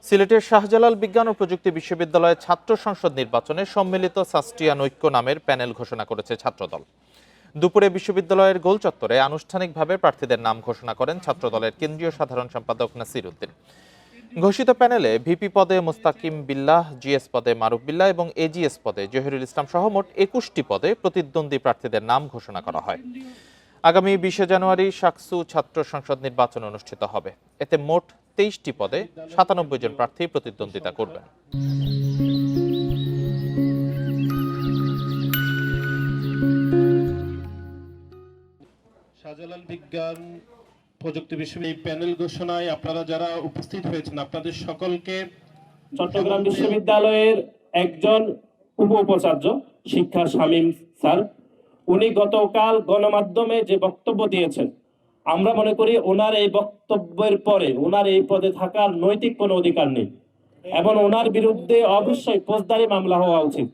সিলেটের শাহজালাল বিজ্ঞান ও প্রযুক্তি বিশ্ববিদ্যালয়ের ছাত্র সংসদ নির্বাচনে সম্মিলিত সাস্টিয়ান ঐক্য নামের প্যানেল ঘোষণা করেছে ছাত্রদল। দুপুরে বিশ্ববিদ্যালয়ের গোল চত্বরে আনুষ্ঠানিকভাবে প্রার্থীদের নাম ঘোষণা করেন ছাত্রদলের কেন্দ্রীয় সাধারণ সম্পাদক নাসির উদ্দিন। ঘোষিত প্যানেলে ভিপি পদে মুস্তাকিম বিল্লাহ, জিএস পদে মারুফ বিল্লাহ এবং এজিএস পদে জহিরুল ইসলাম সহ মোট 21টি পদে প্রতিদ্বন্দ্বী প্রার্থীদের নাম ঘোষণা করা হয়। আগামী 20 জানুয়ারি শাকসু ছাত্র সংসদ নির্বাচন অনুষ্ঠিত হবে। এতে মোট 23টি পদে 97 জন প্রার্থী প্রতিদ্বন্দ্বিতা করবেন। শাহজালাল বিজ্ঞান প্রযুক্তি বিশ্ববিদ্যালয় প্যানেল ঘোষণায় আপনারা যারা উপস্থিত হয়েছেন আপনাদের সকলকে চট্টগ্রাম বিশ্ববিদ্যালয়ের একজন উপাচার্য শিক্ষা শামীম স্যার, উনি গতকাল গণমাধ্যমে যে বক্তব্য দিয়েছেন, আমরা মনে করি ওনার এই বক্তব্যের পরে ওনার এই পদে থাকার নৈতিক কোনো অধিকার নেই এবং ওনার বিরুদ্ধে অবশ্যই ফৌজদারি মামলা হওয়া উচিত।